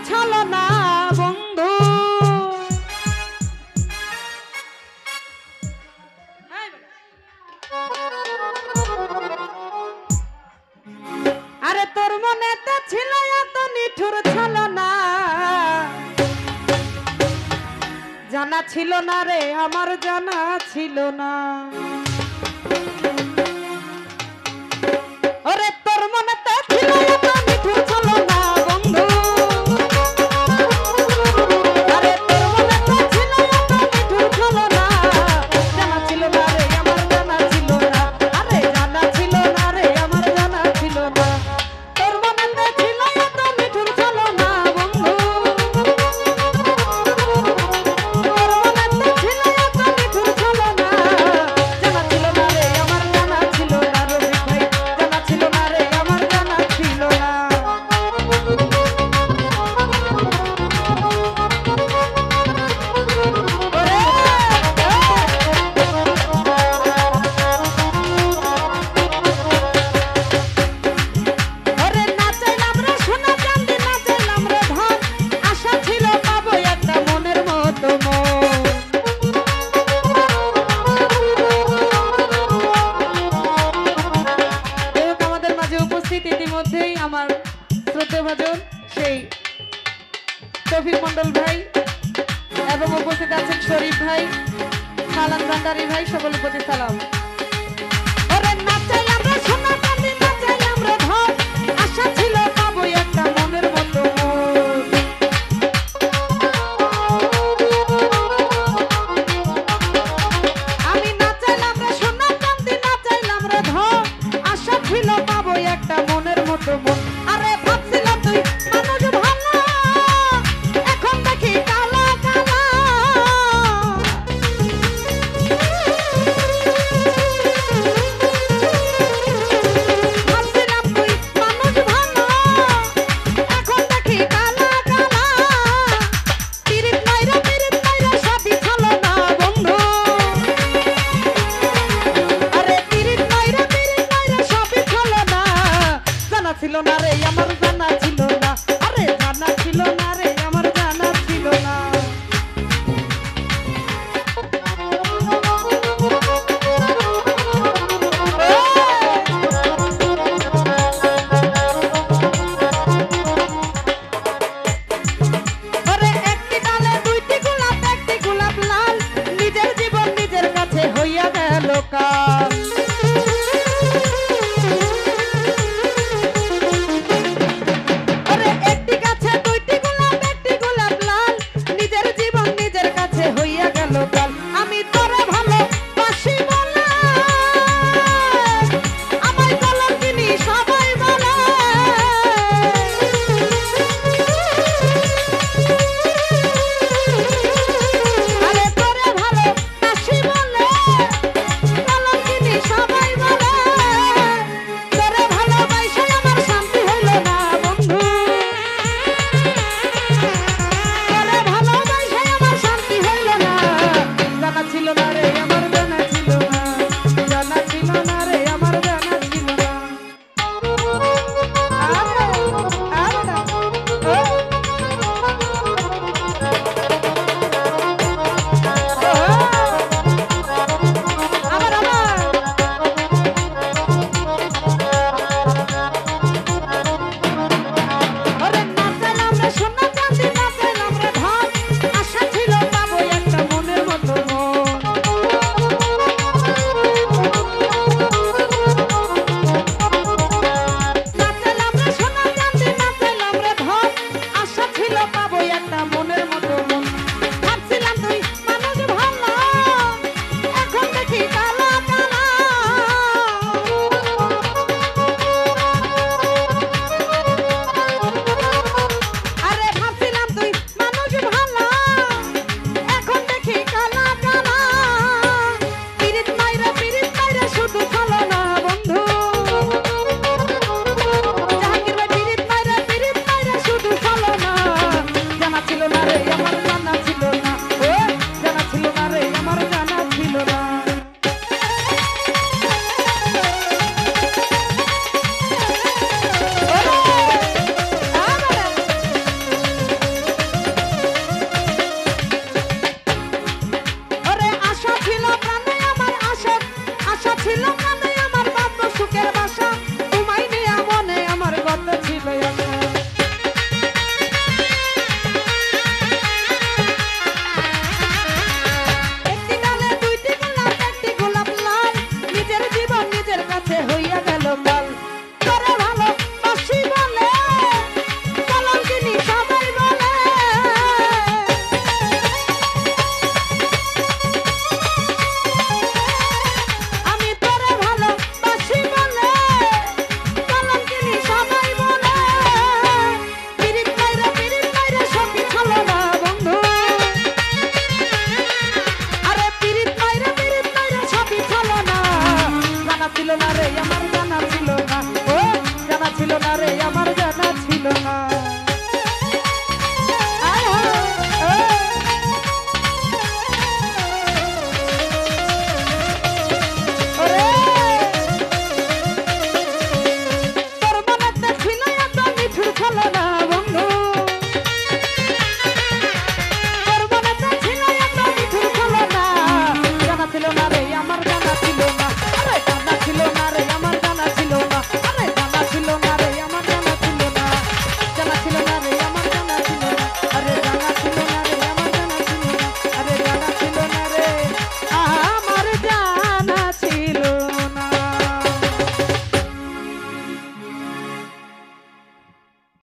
ছলনা বন্ধু। আরে তোর মনেতে ছিল এত নিঠুর ছলনা, জানা ছিল না রে আমার, জানা ছিল না। ওরে তোর মনেতে ছিল এত নিঠুর ছলনা বন্ধু। আরে তোর মনেতে ছিল এত নিঠুর ছলনা, জানা ছিল না রে আমার, জানা ছিল না। আরে জানা ছিল না রে আমার, জানা ছিল না। তোর মনেতে ছিল এত নিঠুর ছলনা বন্ধু। তোর মনেতে ছিল এত নিঠুর ছলনা, জানা ছিল না রে আমার, জানা ছিল না। রবি ভাই জানা ছিল না রে আমার, জানা ছিল না। ওরে না চাইলাম রে সোনা চাঁদি, না চাইলাম রে ধন, আশা ছিল পাবো একটা মনের মতো মন। যাই হোক, আমাদের মাঝে উপস্থিত ইতিমধ্যেই আমার শ্রদ্ধেভাজন সেই তৌফিক মন্ডল ভাই এবং উপস্থিত আছেন শরীফ ভাই, সালাম ভান্ডারী ভাই, সকলের প্রতি সালাম। ওরে না চাইলাম রে সোনা চাঁদি, না চাইলাম রে ধন, আশা ছিল পাবো একটা মনের মতো মন। আমি না চাইলাম রে সোনা চাঁদি, না চাইলাম রে ধন, আশা ছিল পাবো একটা মনের মতো মন। আরে ভাবছিলাম তুই মানুষ ভালো, এখন দেখি কালা কালা। ভাবছিলাম তুই মানুষ ভালো, এখন দেখি কালা কালা। পিরিত নাইরা সবই ছলনা বন্ধু। আরে পিরিত নাইরা সবই ছলনা, জানা ছিল না রে আমার, জানা ছিল না। আরে জানা ছিল না রে আমার, জানা ছিল না। ওরে একটি ডালে দুইটি গোলাপ, একটি গোলাপ লাল, নিজের জীবন নিজের কাছে হইয়া গেল কাল। ওরে আরে আমার